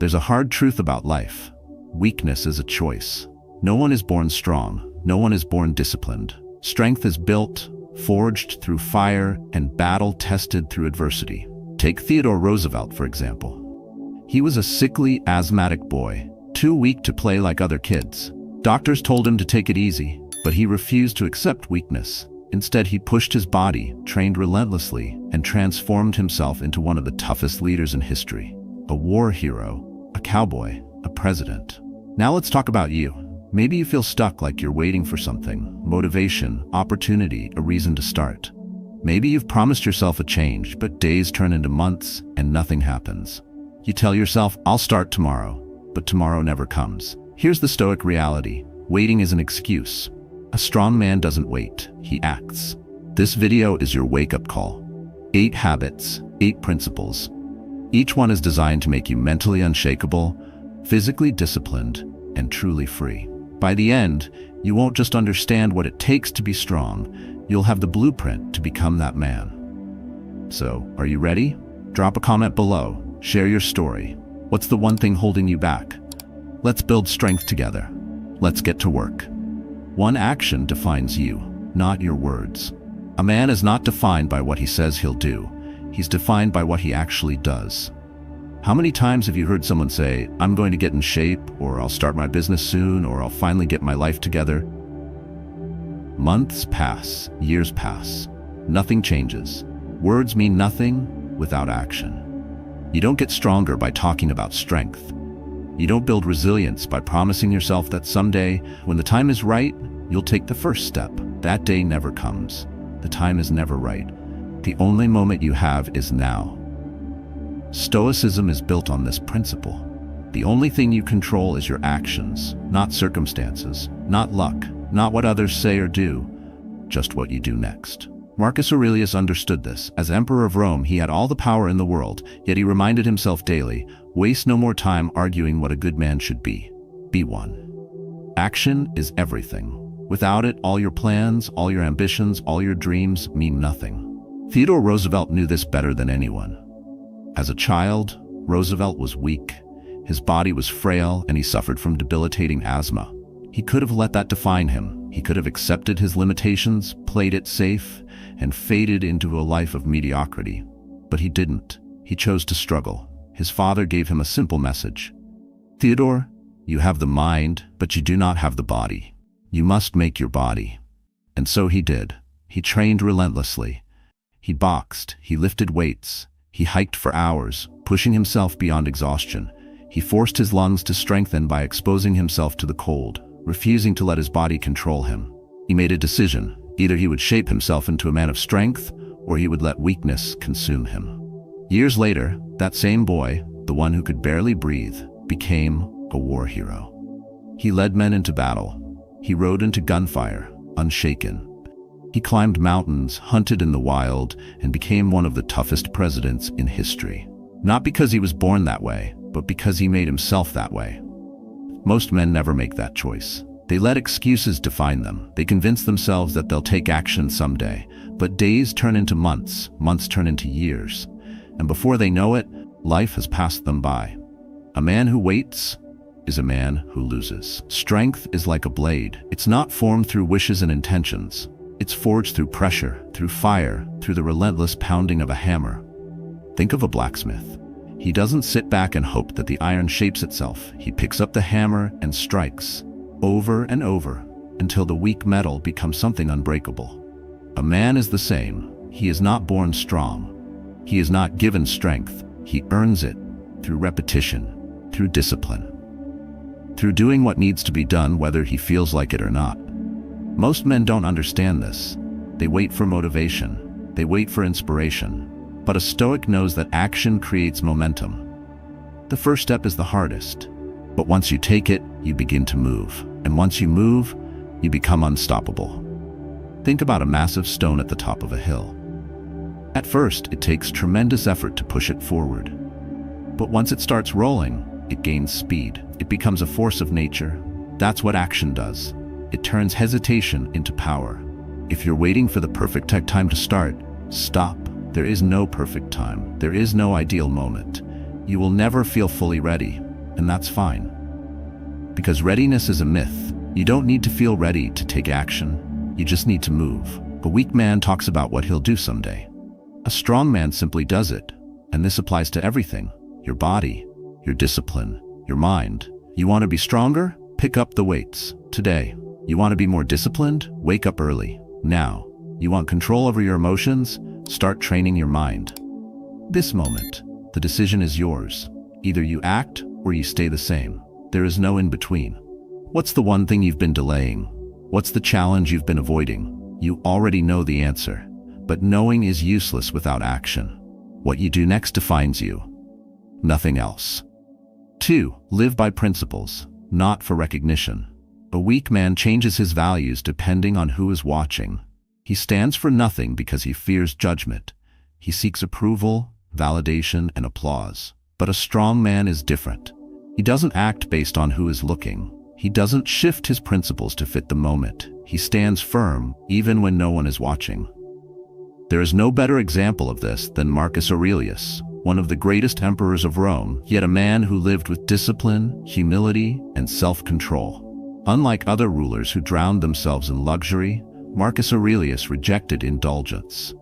There's a hard truth about life. Weakness is a choice. No one is born strong. No one is born disciplined. Strength is built, forged through fire, and battle-tested through adversity. Take Theodore Roosevelt, for example. He was a sickly, asthmatic boy, too weak to play like other kids. Doctors told him to take it easy, but he refused to accept weakness. Instead, he pushed his body, trained relentlessly, and transformed himself into one of the toughest leaders in history. A war hero, a cowboy, a president. Now let's talk about you. Maybe you feel stuck, like you're waiting for something, motivation, opportunity, a reason to start. Maybe you've promised yourself a change, but days turn into months and nothing happens. You tell yourself, I'll start tomorrow, but tomorrow never comes. Here's the Stoic reality. Waiting is an excuse. A strong man doesn't wait, he acts. This video is your wake-up call. 8 habits, 8 principles. Each one is designed to make you mentally unshakable, physically disciplined, and truly free. By the end, you won't just understand what it takes to be strong, you'll have the blueprint to become that man. So, are you ready? Drop a comment below, share your story. What's the one thing holding you back? Let's build strength together. Let's get to work. One action defines you, not your words. A man is not defined by what he says he'll do. He's defined by what he actually does. How many times have you heard someone say, I'm going to get in shape, or I'll start my business soon, or I'll finally get my life together? Months pass, years pass. Nothing changes. Words mean nothing without action. You don't get stronger by talking about strength. You don't build resilience by promising yourself that someday, when the time is right, you'll take the first step. That day never comes. The time is never right. The only moment you have is now. Stoicism is built on this principle. The only thing you control is your actions, not circumstances, not luck, not what others say or do, just what you do next. Marcus Aurelius understood this. As emperor of Rome, he had all the power in the world, yet he reminded himself daily, waste no more time arguing what a good man should be. Be one. Action is everything. Without it, all your plans, all your ambitions, all your dreams mean nothing. Theodore Roosevelt knew this better than anyone. As a child, Roosevelt was weak. His body was frail, and he suffered from debilitating asthma. He could have let that define him. He could have accepted his limitations, played it safe, and faded into a life of mediocrity. But he didn't. He chose to struggle. His father gave him a simple message. Theodore, you have the mind, but you do not have the body. You must make your body. And so he did. He trained relentlessly. He boxed, he lifted weights, he hiked for hours, pushing himself beyond exhaustion. He forced his lungs to strengthen by exposing himself to the cold, refusing to let his body control him. He made a decision. Either he would shape himself into a man of strength, or he would let weakness consume him. Years later, that same boy, the one who could barely breathe, became a war hero. He led men into battle. He rode into gunfire, unshaken. He climbed mountains, hunted in the wild, and became one of the toughest presidents in history. Not because he was born that way, but because he made himself that way. Most men never make that choice. They let excuses define them. They convince themselves that they'll take action someday. But days turn into months, months turn into years. And before they know it, life has passed them by. A man who waits is a man who loses. Strength is like a blade. It's not formed through wishes and intentions. It's forged through pressure, through fire, through the relentless pounding of a hammer. Think of a blacksmith. He doesn't sit back and hope that the iron shapes itself. He picks up the hammer and strikes, over and over, until the weak metal becomes something unbreakable. A man is the same. He is not born strong. He is not given strength. He earns it through repetition, through discipline, through doing what needs to be done whether he feels like it or not. Most men don't understand this. They wait for motivation. They wait for inspiration. But a Stoic knows that action creates momentum. The first step is the hardest. But once you take it, you begin to move. And once you move, you become unstoppable. Think about a massive stone at the top of a hill. At first, it takes tremendous effort to push it forward. But once it starts rolling, it gains speed. It becomes a force of nature. That's what action does. It turns hesitation into power. If you're waiting for the perfect time to start, stop. There is no perfect time. There is no ideal moment. You will never feel fully ready. and that's fine. Because readiness is a myth. You don't need to feel ready to take action. You just need to move. A weak man talks about what he'll do someday. A strong man simply does it. And this applies to everything. Your body, your discipline, your mind. You want to be stronger? Pick up the weights. Today. You want to be more disciplined? Wake up early. Now. You want control over your emotions? Start training your mind. This moment, the decision is yours. Either you act or you stay the same. There is no in between. What's the one thing you've been delaying? What's the challenge you've been avoiding? You already know the answer, but knowing is useless without action. What you do next defines you. Nothing else. 2. Live by principles, not for recognition. A weak man changes his values depending on who is watching. He stands for nothing because he fears judgment. He seeks approval, validation, and applause. But a strong man is different. He doesn't act based on who is looking. He doesn't shift his principles to fit the moment. He stands firm even when no one is watching. There is no better example of this than Marcus Aurelius, one of the greatest emperors of Rome, yet a man who lived with discipline, humility, and self-control. Unlike other rulers who drowned themselves in luxury, Marcus Aurelius rejected indulgence.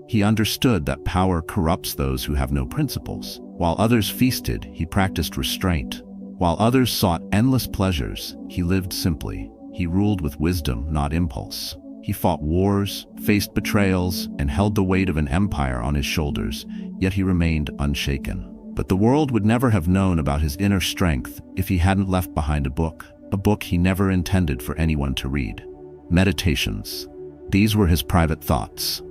He understood that power corrupts those who have no principles. While others feasted, he practiced restraint. While others sought endless pleasures, he lived simply. He ruled with wisdom, not impulse. He fought wars, faced betrayals, and held the weight of an empire on his shoulders, yet he remained unshaken. But the world would never have known about his inner strength if he hadn't left behind a book he never intended for anyone to read. Meditations. These were his private thoughts.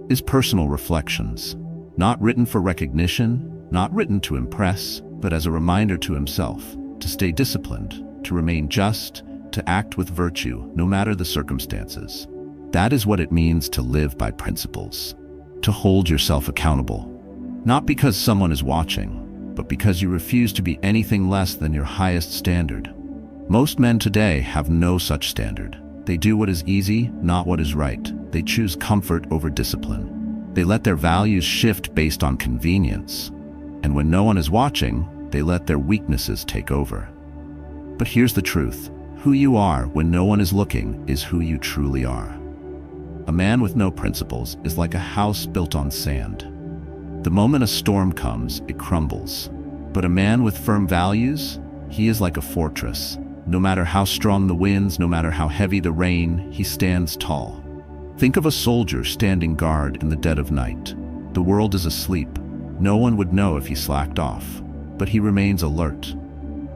His personal reflections. Not written for recognition, not written to impress, but as a reminder to himself, to stay disciplined, to remain just, to act with virtue, no matter the circumstances. That is what it means to live by principles. To hold yourself accountable. Not because someone is watching, but because you refuse to be anything less than your highest standard. Most men today have no such standard. They do what is easy, not what is right. They choose comfort over discipline. They let their values shift based on convenience. And when no one is watching, they let their weaknesses take over. But here's the truth. Who you are when no one is looking is who you truly are. A man with no principles is like a house built on sand. The moment a storm comes, it crumbles. But a man with firm values, he is like a fortress. No matter how strong the winds, no matter how heavy the rain, he stands tall. Think of a soldier standing guard in the dead of night. The world is asleep. No one would know if he slacked off. But he remains alert.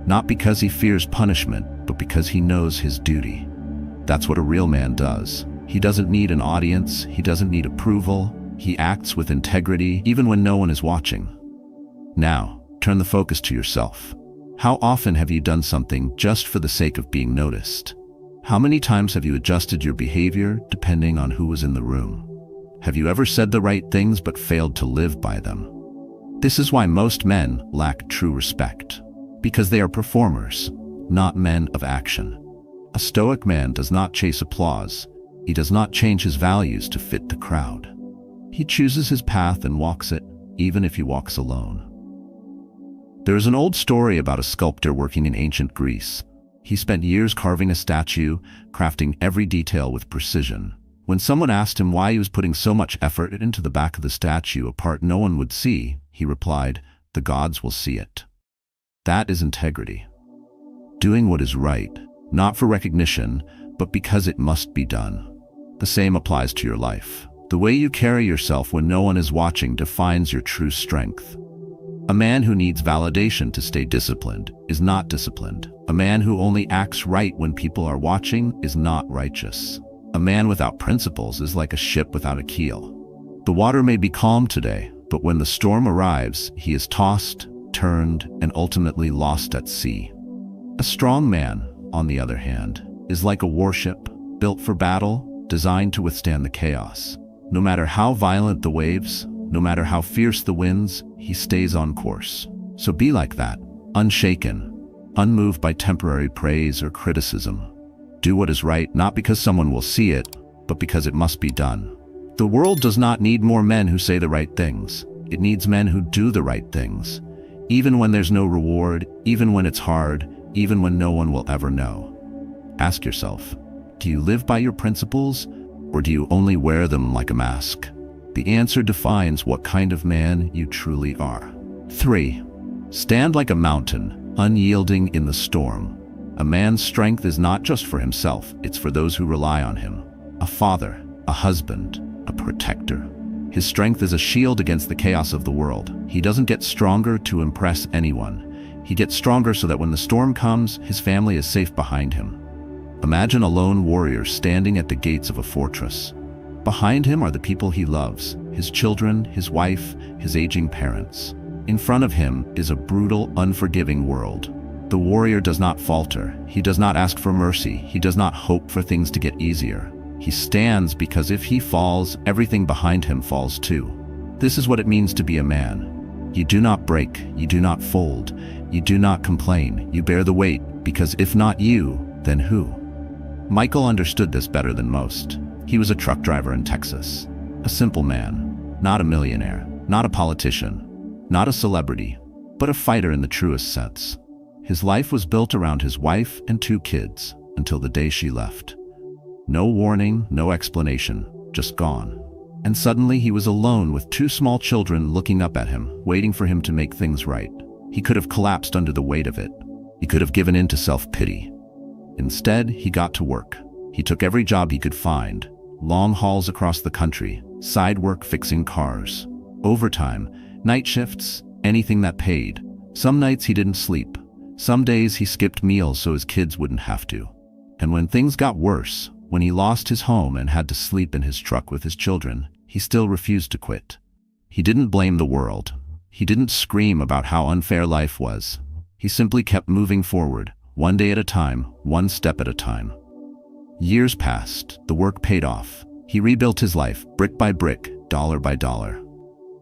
Not because he fears punishment, but because he knows his duty. That's what a real man does. He doesn't need an audience. He doesn't need approval. He acts with integrity, even when no one is watching. Now, turn the focus to yourself. How often have you done something just for the sake of being noticed? How many times have you adjusted your behavior depending on who was in the room? Have you ever said the right things but failed to live by them? This is why most men lack true respect. Because they are performers, not men of action. A Stoic man does not chase applause. He does not change his values to fit the crowd. He chooses his path and walks it, even if he walks alone. There is an old story about a sculptor working in ancient Greece. He spent years carving a statue, crafting every detail with precision. When someone asked him why he was putting so much effort into the back of the statue, a part no one would see, he replied, "The gods will see it." That is integrity. Doing what is right, not for recognition, but because it must be done. The same applies to your life. The way you carry yourself when no one is watching defines your true strength. A man who needs validation to stay disciplined is not disciplined. A man who only acts right when people are watching is not righteous. A man without principles is like a ship without a keel. The water may be calm today, but when the storm arrives, he is tossed, turned, and ultimately lost at sea. A strong man, on the other hand, is like a warship, built for battle, designed to withstand the chaos. No matter how violent the waves, no matter how fierce the winds, he stays on course. So be like that, unshaken, unmoved by temporary praise or criticism. Do what is right, not because someone will see it, but because it must be done. The world does not need more men who say the right things. It needs men who do the right things. Even when there's no reward, even when it's hard, even when no one will ever know. Ask yourself, do you live by your principles, or do you only wear them like a mask? The answer defines what kind of man you truly are. 3. Stand like a mountain, unyielding in the storm. A man's strength is not just for himself, it's for those who rely on him. A father, a husband, a protector. His strength is a shield against the chaos of the world. He doesn't get stronger to impress anyone. He gets stronger so that when the storm comes, his family is safe behind him. Imagine a lone warrior standing at the gates of a fortress. Behind him are the people he loves, his children, his wife, his aging parents. In front of him is a brutal, unforgiving world. The warrior does not falter. He does not ask for mercy. He does not hope for things to get easier. He stands because if he falls, everything behind him falls too. This is what it means to be a man. You do not break. You do not fold. You do not complain. You bear the weight, because if not you, then who? Michael understood this better than most. He was a truck driver in Texas. A simple man, not a millionaire, not a politician, not a celebrity, but a fighter in the truest sense. His life was built around his wife and 2 kids until the day she left. No warning, no explanation, just gone. And suddenly he was alone with 2 small children looking up at him, waiting for him to make things right. He could have collapsed under the weight of it. He could have given in to self-pity. Instead, he got to work. He took every job he could find. Long hauls across the country, side work fixing cars, overtime, night shifts, anything that paid. Some nights he didn't sleep. Some days he skipped meals so his kids wouldn't have to. And when things got worse, when he lost his home and had to sleep in his truck with his children, he still refused to quit. He didn't blame the world. He didn't scream about how unfair life was. He simply kept moving forward, one day at a time, one step at a time. Years passed, the work paid off. He rebuilt his life, brick by brick, dollar by dollar.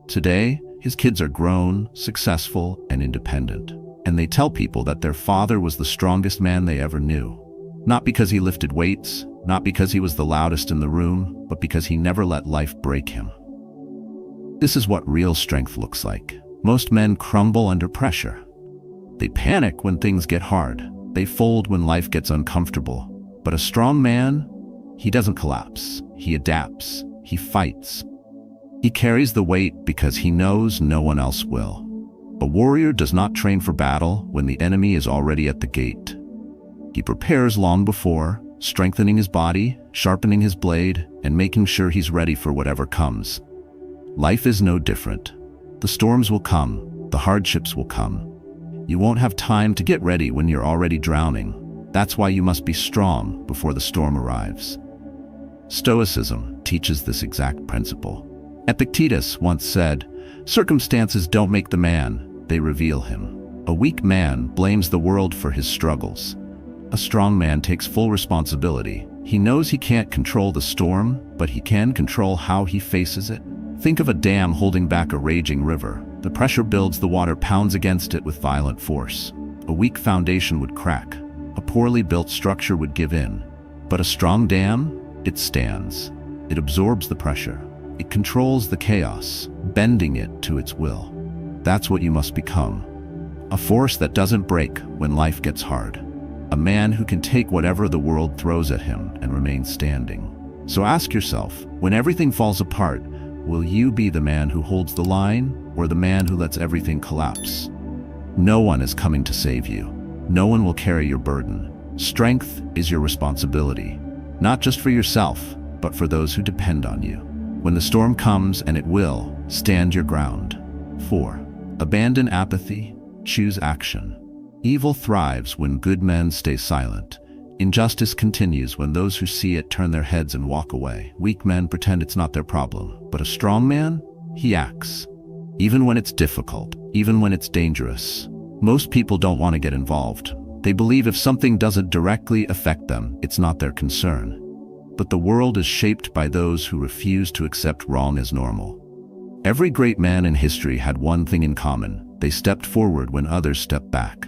Today, his kids are grown, successful, and independent. And they tell people that their father was the strongest man they ever knew. Not because he lifted weights, not because he was the loudest in the room, but because he never let life break him. This is what real strength looks like. Most men crumble under pressure. They panic when things get hard. They fold when life gets uncomfortable. But a strong man, he doesn't collapse. He adapts. He fights. He carries the weight because he knows no one else will. A warrior does not train for battle when the enemy is already at the gate. He prepares long before, strengthening his body, sharpening his blade, and making sure he's ready for whatever comes. Life is no different. The storms will come. The hardships will come. You won't have time to get ready when you're already drowning. That's why you must be strong before the storm arrives. Stoicism teaches this exact principle. Epictetus once said, "Circumstances don't make the man, they reveal him." A weak man blames the world for his struggles. A strong man takes full responsibility. He knows he can't control the storm, but he can control how he faces it. Think of a dam holding back a raging river. The pressure builds, the water pounds against it with violent force. A weak foundation would crack. A poorly built structure would give in. But a strong dam, it stands. It absorbs the pressure. It controls the chaos, bending it to its will. That's what you must become. A force that doesn't break when life gets hard. A man who can take whatever the world throws at him and remain standing. So ask yourself, when everything falls apart, will you be the man who holds the line or the man who lets everything collapse? No one is coming to save you. No one will carry your burden. Strength is your responsibility, not just for yourself, but for those who depend on you. When the storm comes, and it will, stand your ground. 4. Abandon apathy, choose action. Evil thrives when good men stay silent. Injustice continues when those who see it turn their heads and walk away. Weak men pretend it's not their problem, but a strong man, he acts. Even when it's difficult, even when it's dangerous. Most people don't want to get involved. They believe if something doesn't directly affect them, it's not their concern. But the world is shaped by those who refuse to accept wrong as normal. Every great man in history had one thing in common. They stepped forward when others stepped back.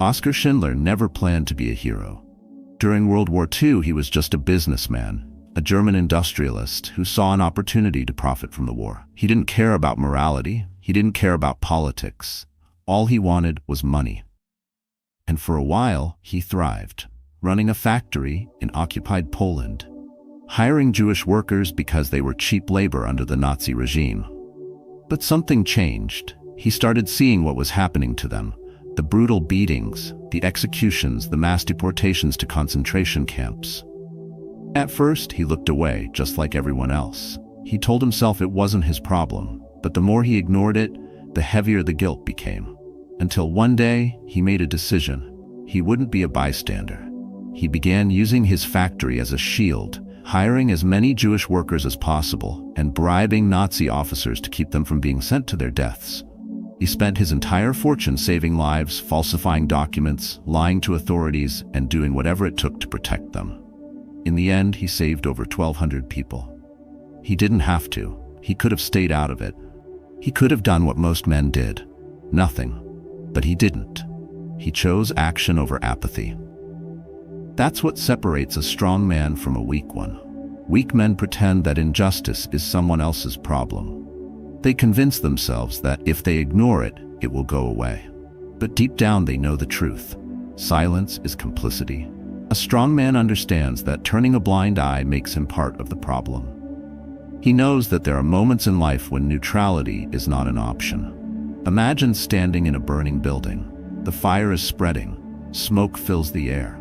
Oskar Schindler never planned to be a hero. During World War II, he was just a businessman, a German industrialist who saw an opportunity to profit from the war. He didn't care about morality. He didn't care about politics. All he wanted was money. And for a while, he thrived, running a factory in occupied Poland, hiring Jewish workers because they were cheap labor under the Nazi regime. But something changed. He started seeing what was happening to them: the brutal beatings, the executions, the mass deportations to concentration camps. At first, he looked away, just like everyone else. He told himself it wasn't his problem, but the more he ignored it, the heavier the guilt became. Until one day, he made a decision. He wouldn't be a bystander. He began using his factory as a shield, hiring as many Jewish workers as possible and bribing Nazi officers to keep them from being sent to their deaths. He spent his entire fortune saving lives, falsifying documents, lying to authorities, and doing whatever it took to protect them. In the end, he saved over 1,200 people. He didn't have to. He could have stayed out of it. He could have done what most men did: nothing. But he didn't. He chose action over apathy. That's what separates a strong man from a weak one. Weak men pretend that injustice is someone else's problem. They convince themselves that if they ignore it, it will go away. But deep down they know the truth. Silence is complicity. A strong man understands that turning a blind eye makes him part of the problem. He knows that there are moments in life when neutrality is not an option. Imagine standing in a burning building. The fire is spreading. Smoke fills the air.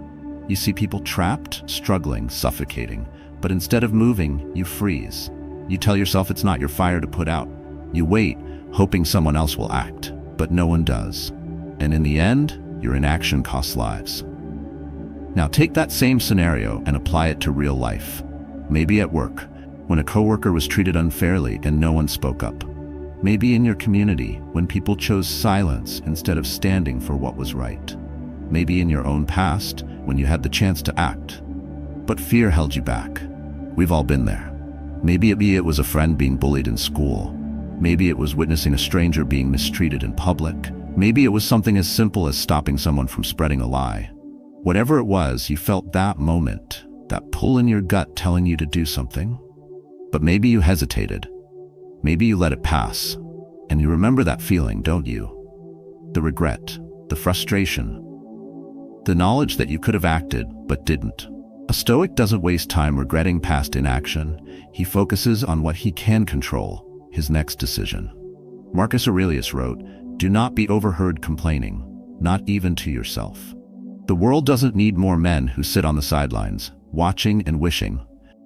You see people trapped, struggling, suffocating. But instead of moving, you freeze. You tell yourself it's not your fire to put out. You wait, hoping someone else will act, but no one does. And in the end, your inaction costs lives. Now take that same scenario and apply it to real life. Maybe at work, when a coworker was treated unfairly and no one spoke up. Maybe in your community, when people chose silence instead of standing for what was right. Maybe in your own past, when you had the chance to act, but fear held you back. We've all been there. Maybe it was a friend being bullied in school. Maybe it was witnessing a stranger being mistreated in public. Maybe it was something as simple as stopping someone from spreading a lie. Whatever it was, you felt that moment, that pull in your gut telling you to do something. But maybe you hesitated. Maybe you let it pass. And you remember that feeling, don't you? The regret, the frustration, the knowledge that you could have acted but didn't. A Stoic doesn't waste time regretting past inaction. He focuses on what he can control, his next decision. Marcus Aurelius wrote, "Do not be overheard complaining, not even to yourself." The world doesn't need more men who sit on the sidelines, watching and wishing.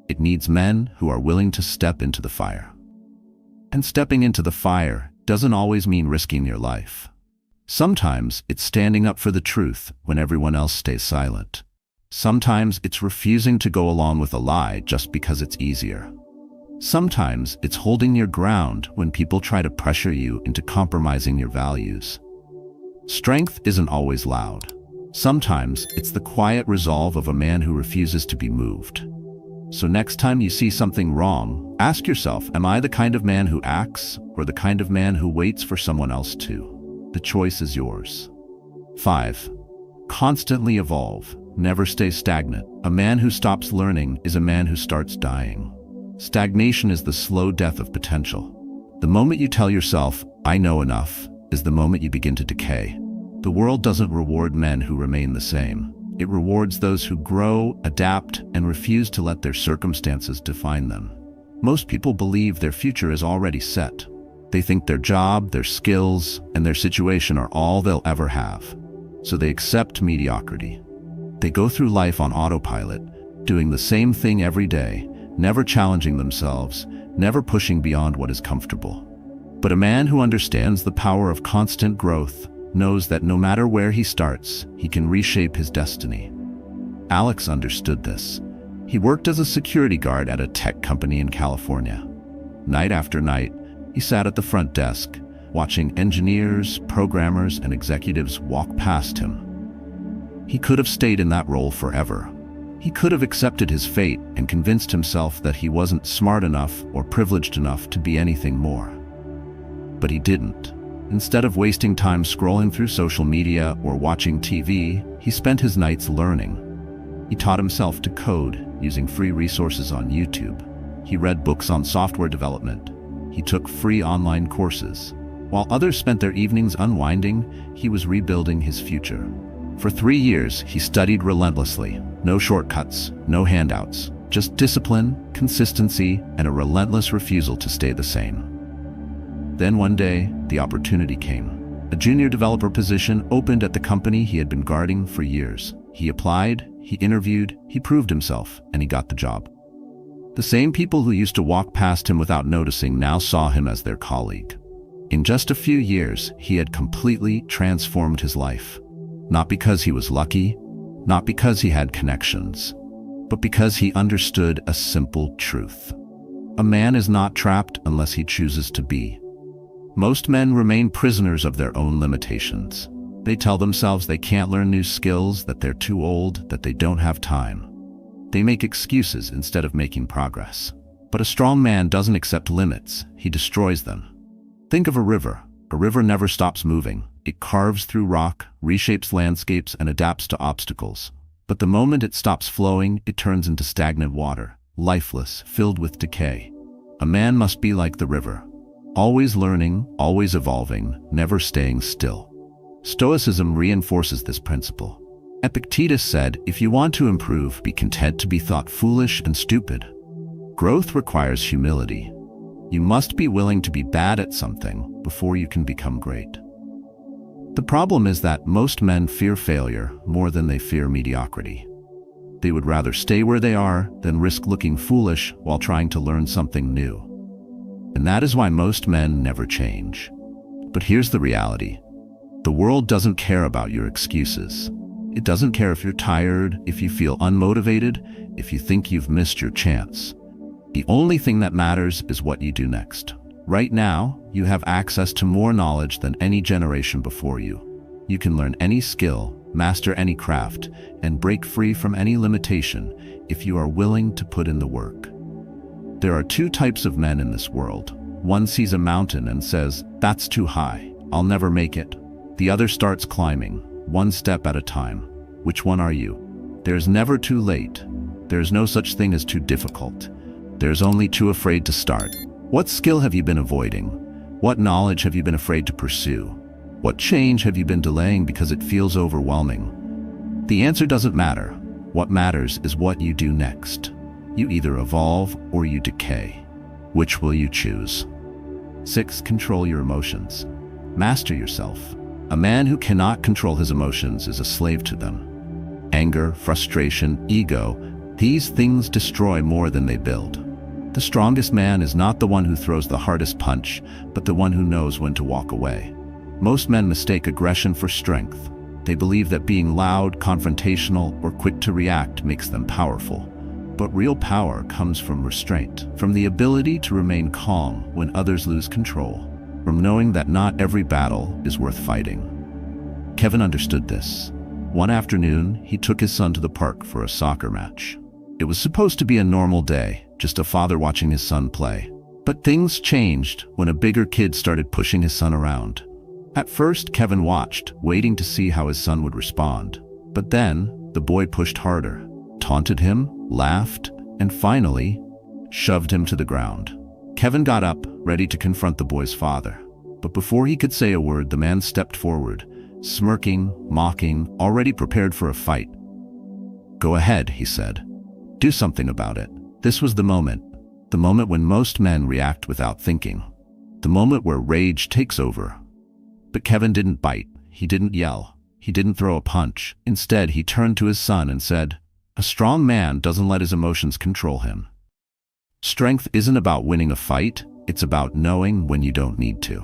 It needs men who are willing to step into the fire. And stepping into the fire doesn't always mean risking your life. Sometimes it's standing up for the truth when everyone else stays silent. Sometimes it's refusing to go along with a lie just because it's easier. Sometimes it's holding your ground when people try to pressure you into compromising your values. Strength isn't always loud. Sometimes it's the quiet resolve of a man who refuses to be moved. So next time you see something wrong, ask yourself, am I the kind of man who acts or the kind of man who waits for someone else to? The choice is yours. 5. Constantly evolve. Never stay stagnant. A man who stops learning is a man who starts dying. Stagnation is the slow death of potential. The moment you tell yourself, I know enough, is the moment you begin to decay. The world doesn't reward men who remain the same. It rewards those who grow, adapt, and refuse to let their circumstances define them. Most people believe their future is already set. They think their job, their skills, and their situation are all they'll ever have. So they accept mediocrity. They go through life on autopilot, doing the same thing every day, never challenging themselves, never pushing beyond what is comfortable. But a man who understands the power of constant growth knows that no matter where he starts, he can reshape his destiny. Alex understood this. He worked as a security guard at a tech company in California. Night after night, he sat at the front desk, watching engineers, programmers, and executives walk past him. He could have stayed in that role forever. He could have accepted his fate and convinced himself that he wasn't smart enough or privileged enough to be anything more. But he didn't. Instead of wasting time scrolling through social media or watching TV, he spent his nights learning. He taught himself to code using free resources on YouTube. He read books on software development. He took free online courses. While others spent their evenings unwinding, he was rebuilding his future. For 3 years, he studied relentlessly. No shortcuts, no handouts, just discipline, consistency, and a relentless refusal to stay the same. Then one day, the opportunity came. A junior developer position opened at the company he had been guarding for years. He applied, he interviewed, he proved himself, and he got the job. The same people who used to walk past him without noticing now saw him as their colleague. In just a few years, he had completely transformed his life. Not because he was lucky, not because he had connections, but because he understood a simple truth. A man is not trapped unless he chooses to be. Most men remain prisoners of their own limitations. They tell themselves they can't learn new skills, that they're too old, that they don't have time. They make excuses instead of making progress. But a strong man doesn't accept limits, he destroys them. Think of a river. A river never stops moving. It carves through rock, reshapes landscapes, and adapts to obstacles. But the moment it stops flowing, it turns into stagnant water, lifeless, filled with decay. A man must be like the river. Always learning, always evolving, never staying still. Stoicism reinforces this principle. Epictetus said, if you want to improve, be content to be thought foolish and stupid. Growth requires humility. You must be willing to be bad at something before you can become great. The problem is that most men fear failure more than they fear mediocrity. They would rather stay where they are than risk looking foolish while trying to learn something new. And that is why most men never change. But here's the reality. The world doesn't care about your excuses. It doesn't care if you're tired, if you feel unmotivated, if you think you've missed your chance. The only thing that matters is what you do next. Right now, you have access to more knowledge than any generation before you. You can learn any skill, master any craft, and break free from any limitation if you are willing to put in the work. There are 2 types of men in this world. One sees a mountain and says, "That's too high. I'll never make it." The other starts climbing, one step at a time. Which one are you? There's never too late. There's no such thing as too difficult. There's only too afraid to start. What skill have you been avoiding? What knowledge have you been afraid to pursue? What change have you been delaying because it feels overwhelming? The answer doesn't matter. What matters is what you do next. You either evolve or you decay. Which will you choose? 6. Control your emotions. Master yourself. A man who cannot control his emotions is a slave to them. Anger, frustration, ego, these things destroy more than they build. The strongest man is not the one who throws the hardest punch, but the one who knows when to walk away. Most men mistake aggression for strength. They believe that being loud, confrontational, or quick to react makes them powerful. But real power comes from restraint, from the ability to remain calm when others lose control, from knowing that not every battle is worth fighting. Kevin understood this. One afternoon, he took his son to the park for a soccer match. It was supposed to be a normal day, just a father watching his son play. But things changed when a bigger kid started pushing his son around. At first, Kevin watched, waiting to see how his son would respond. But then, the boy pushed harder, taunted him, laughed, and finally, shoved him to the ground. Kevin got up, ready to confront the boy's father. But before he could say a word, the man stepped forward, smirking, mocking, already prepared for a fight. "Go ahead," he said. "Do something about it." This was the moment when most men react without thinking. The moment where rage takes over. But Kevin didn't bite, he didn't yell, he didn't throw a punch. Instead, he turned to his son and said, "A strong man doesn't let his emotions control him." Strength isn't about winning a fight, it's about knowing when you don't need to.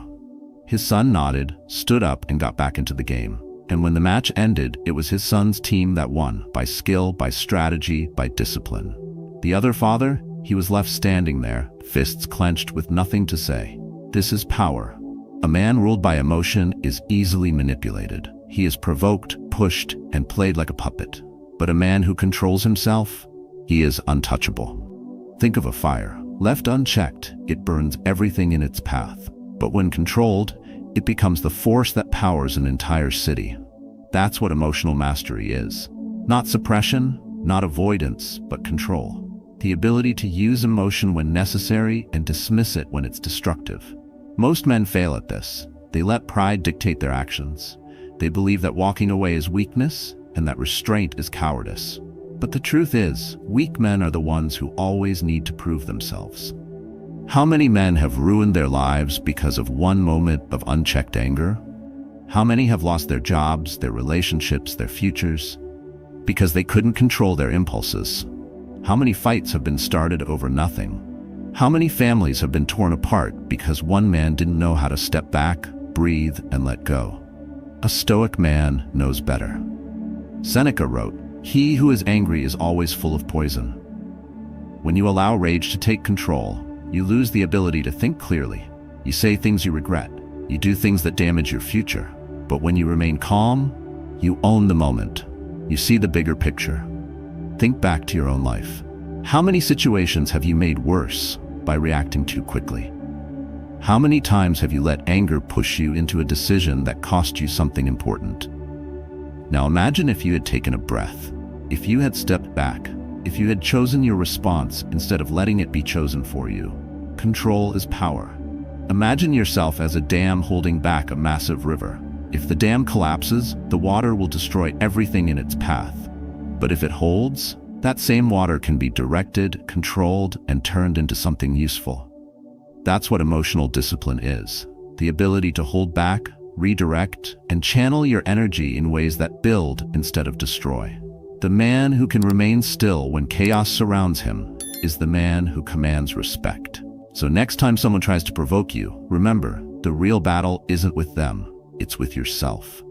His son nodded, stood up, and got back into the game. And when the match ended, it was his son's team that won, by skill, by strategy, by discipline. The other father, he was left standing there, fists clenched with nothing to say. This is power. A man ruled by emotion is easily manipulated. He is provoked, pushed, and played like a puppet. But a man who controls himself, he is untouchable. Think of a fire. Left unchecked, it burns everything in its path. But when controlled, it becomes the force that powers an entire city. That's what emotional mastery is. Not suppression, not avoidance, but control. The ability to use emotion when necessary and dismiss it when it's destructive. Most men fail at this. They let pride dictate their actions. They believe that walking away is weakness and that restraint is cowardice. But the truth is, weak men are the ones who always need to prove themselves. How many men have ruined their lives because of one moment of unchecked anger? How many have lost their jobs, their relationships, their futures, because they couldn't control their impulses? How many fights have been started over nothing? How many families have been torn apart because one man didn't know how to step back, breathe, and let go? A Stoic man knows better. Seneca wrote, "He who is angry is always full of poison." When you allow rage to take control, you lose the ability to think clearly. You say things you regret. You do things that damage your future. But when you remain calm, you own the moment. You see the bigger picture. Think back to your own life. How many situations have you made worse by reacting too quickly? How many times have you let anger push you into a decision that cost you something important? Now imagine if you had taken a breath, if you had stepped back, if you had chosen your response instead of letting it be chosen for you. Control is power. Imagine yourself as a dam holding back a massive river. If the dam collapses, the water will destroy everything in its path. But if it holds, that same water can be directed, controlled, and turned into something useful. That's what emotional discipline is. The ability to hold back, redirect, and channel your energy in ways that build instead of destroy. The man who can remain still when chaos surrounds him is the man who commands respect. So next time someone tries to provoke you, remember, the real battle isn't with them, it's with yourself.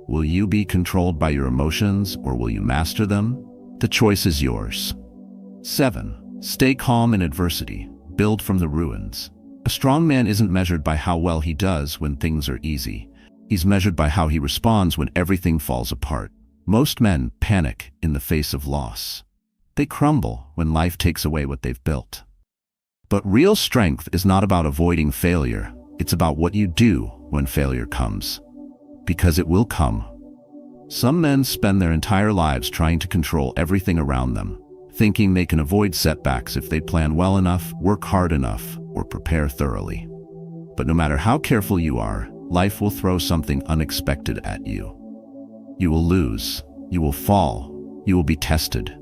Will you be controlled by your emotions or will you master them? The choice is yours. 7. Stay calm in adversity. Build from the ruins. A strong man isn't measured by how well he does when things are easy. He's measured by how he responds when everything falls apart. Most men panic in the face of loss. They crumble when life takes away what they've built. But real strength is not about avoiding failure. It's about what you do when failure comes. Because it will come. Some men spend their entire lives trying to control everything around them, thinking they can avoid setbacks if they plan well enough, work hard enough, or prepare thoroughly. But no matter how careful you are, life will throw something unexpected at you. You will lose, you will fall, you will be tested.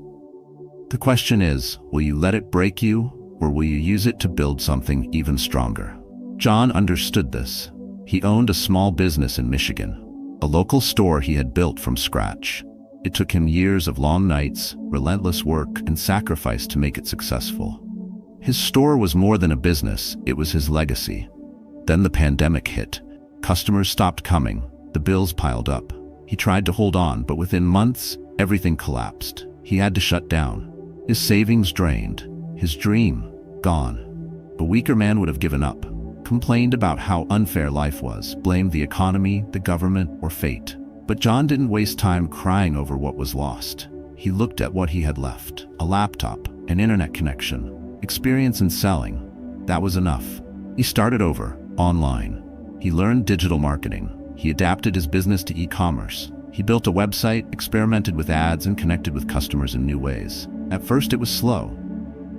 The question is, will you let it break you, or will you use it to build something even stronger? John understood this. He owned a small business in Michigan, a local store he had built from scratch. It took him years of long nights, relentless work, and sacrifice to make it successful. His store was more than a business, it was his legacy. Then the pandemic hit. Customers stopped coming, the bills piled up. He tried to hold on, but within months, everything collapsed. He had to shut down. His savings drained, his dream gone. A weaker man would have given up, complained about how unfair life was, blamed the economy, the government, or fate. But John didn't waste time crying over what was lost. He looked at what he had left: a laptop, an internet connection, experience in selling. That was enough. He started over, online. He learned digital marketing. He adapted his business to e-commerce. He built a website, experimented with ads, and connected with customers in new ways. At first it was slow.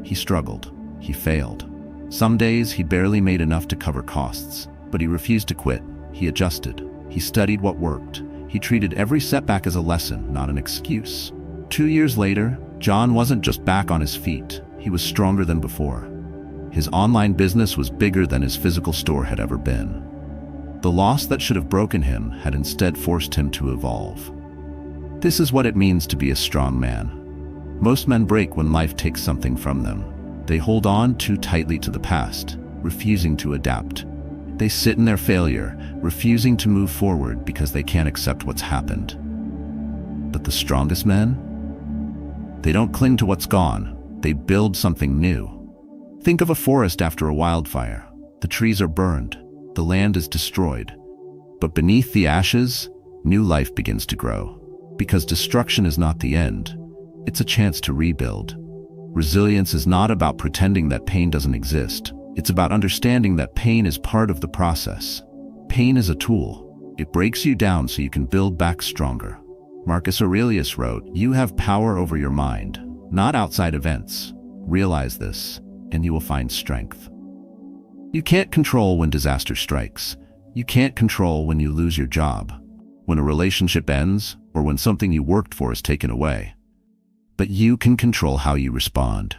He struggled. He failed. Some days he barely made enough to cover costs, but he refused to quit. He adjusted. He studied what worked. He treated every setback as a lesson, not an excuse. 2 years later, John wasn't just back on his feet. He was stronger than before. His online business was bigger than his physical store had ever been. The loss that should have broken him had instead forced him to evolve. This is what it means to be a strong man. Most men break when life takes something from them. They hold on too tightly to the past, refusing to adapt. They sit in their failure, refusing to move forward because they can't accept what's happened. But the strongest men? They don't cling to what's gone. They build something new. Think of a forest after a wildfire. The trees are burned. The land is destroyed. But beneath the ashes, new life begins to grow. Because destruction is not the end. It's a chance to rebuild. Resilience is not about pretending that pain doesn't exist. It's about understanding that pain is part of the process. Pain is a tool. It breaks you down so you can build back stronger. Marcus Aurelius wrote, "You have power over your mind, not outside events. Realize this, and you will find strength." You can't control when disaster strikes. You can't control when you lose your job, when a relationship ends, or when something you worked for is taken away. But you can control how you respond.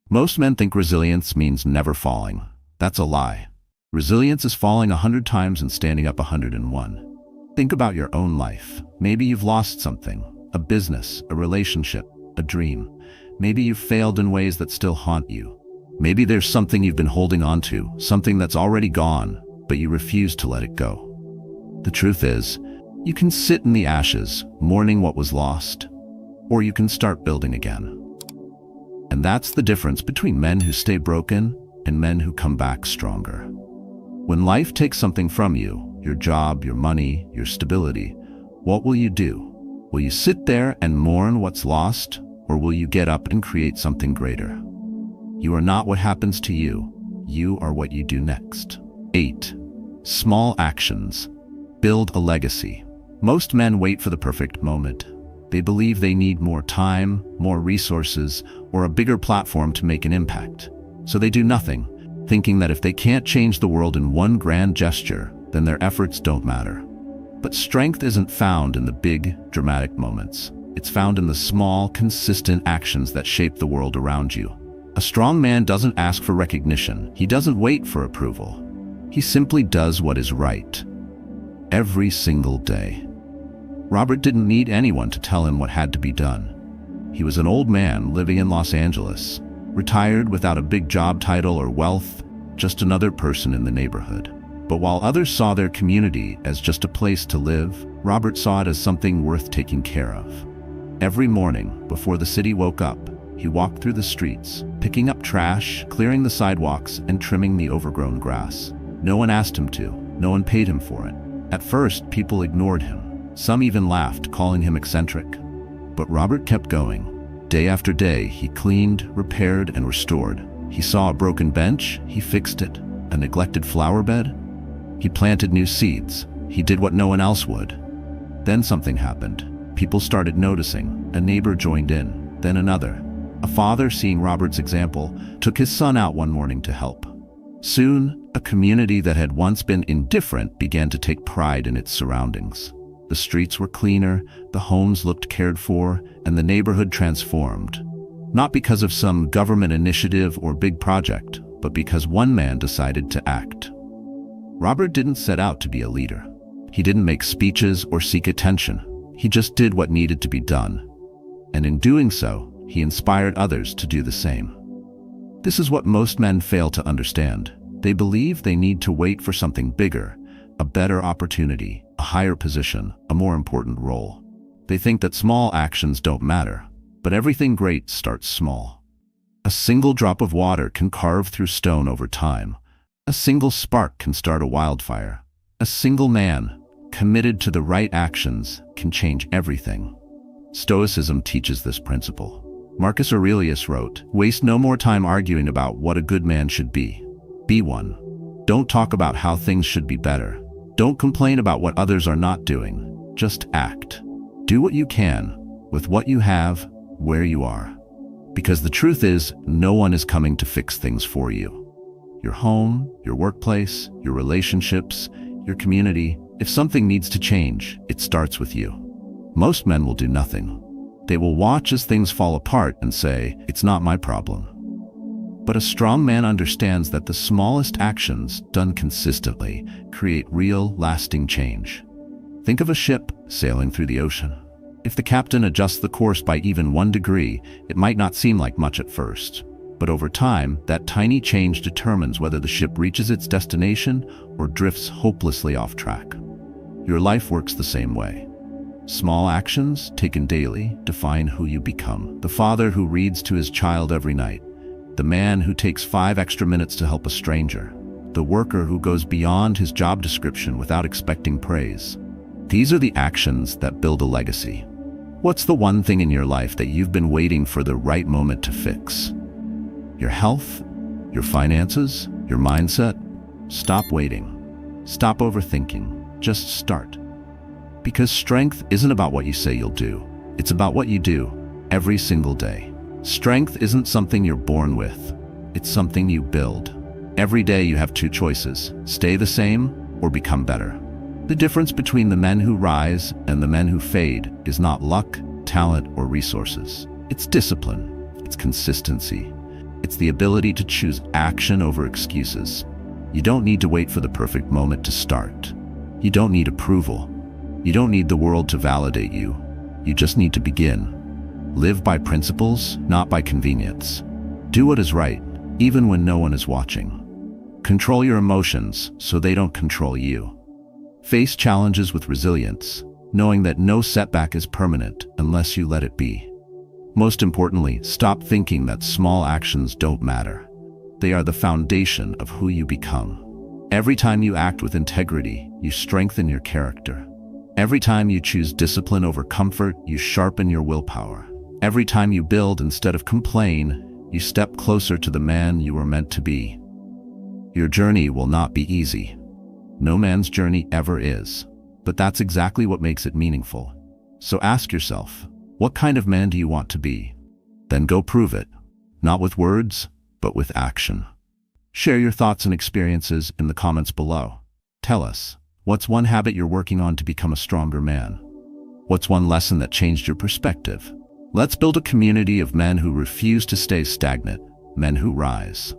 Most men think resilience means never falling. That's a lie. Resilience is falling 100 times and standing up 101. Think about your own life. Maybe you've lost something, a business, a relationship, a dream. Maybe you've failed in ways that still haunt you. Maybe there's something you've been holding on to, something that's already gone, but you refuse to let it go. The truth is, you can sit in the ashes, mourning what was lost, or you can start building again. And that's the difference between men who stay broken and men who come back stronger. When life takes something from you, your job, your money, your stability, what will you do? Will you sit there and mourn what's lost, or will you get up and create something greater? You are not what happens to you. You are what you do next. 8. Small actions. Build a legacy. Most men wait for the perfect moment. They believe they need more time, more resources, or a bigger platform to make an impact. So they do nothing, thinking that if they can't change the world in one grand gesture, then their efforts don't matter. But strength isn't found in the big, dramatic moments. It's found in the small, consistent actions that shape the world around you. A strong man doesn't ask for recognition. He doesn't wait for approval. He simply does what is right. Every single day. Robert didn't need anyone to tell him what had to be done. He was an old man living in Los Angeles, retired without a big job title or wealth, just another person in the neighborhood. But while others saw their community as just a place to live, Robert saw it as something worth taking care of. Every morning, before the city woke up, he walked through the streets, picking up trash, clearing the sidewalks, and trimming the overgrown grass. No one asked him to. No one paid him for it. At first, people ignored him. Some even laughed, calling him eccentric. But Robert kept going. Day after day, he cleaned, repaired, and restored. He saw a broken bench, he fixed it. A neglected flower bed, he planted new seeds. He did what no one else would. Then something happened. People started noticing. A neighbor joined in, then another. A father, seeing Robert's example, took his son out one morning to help. Soon, a community that had once been indifferent began to take pride in its surroundings. The streets were cleaner, the homes looked cared for, and the neighborhood transformed. Not because of some government initiative or big project, but because one man decided to act. Robert didn't set out to be a leader. He didn't make speeches or seek attention. He just did what needed to be done. And in doing so, he inspired others to do the same. This is what most men fail to understand. They believe they need to wait for something bigger, a better opportunity, a higher position, a more important role. They think that small actions don't matter, but everything great starts small. A single drop of water can carve through stone over time. A single spark can start a wildfire. A single man, committed to the right actions, can change everything. Stoicism teaches this principle. Marcus Aurelius wrote, "Waste no more time arguing about what a good man should be. Be one. Don't talk about how things should be better. Don't complain about what others are not doing. Just act. Do what you can, with what you have, where you are. Because the truth is, no one is coming to fix things for you. Your home, your workplace, your relationships, your community, if something needs to change, it starts with you." Most men will do nothing. They will watch as things fall apart and say, "It's not my problem." But a strong man understands that the smallest actions, done consistently, create real, lasting change. Think of a ship sailing through the ocean. If the captain adjusts the course by even 1 degree, it might not seem like much at first. But over time, that tiny change determines whether the ship reaches its destination or drifts hopelessly off track. Your life works the same way. Small actions, taken daily, define who you become. The father who reads to his child every night. The man who takes 5 extra minutes to help a stranger. The worker who goes beyond his job description without expecting praise. These are the actions that build a legacy. What's the one thing in your life that you've been waiting for the right moment to fix? Your health? Your finances? Your mindset? Stop waiting. Stop overthinking. Just start. Because strength isn't about what you say you'll do. It's about what you do every single day. Strength isn't something you're born with. It's something you build. Every day you have 2 choices. Stay the same or become better. The difference between the men who rise and the men who fade is not luck, talent, or resources. It's discipline. It's consistency. It's the ability to choose action over excuses. You don't need to wait for the perfect moment to start. You don't need approval. You don't need the world to validate you. You just need to begin. Live by principles, not by convenience. Do what is right, even when no one is watching. Control your emotions so they don't control you. Face challenges with resilience, knowing that no setback is permanent unless you let it be. Most importantly, stop thinking that small actions don't matter. They are the foundation of who you become. Every time you act with integrity, you strengthen your character. Every time you choose discipline over comfort, you sharpen your willpower. Every time you build instead of complain, you step closer to the man you were meant to be. Your journey will not be easy. No man's journey ever is. But that's exactly what makes it meaningful. So ask yourself, what kind of man do you want to be? Then go prove it. Not with words, but with action. Share your thoughts and experiences in the comments below. Tell us, what's one habit you're working on to become a stronger man? What's one lesson that changed your perspective? Let's build a community of men who refuse to stay stagnant, men who rise.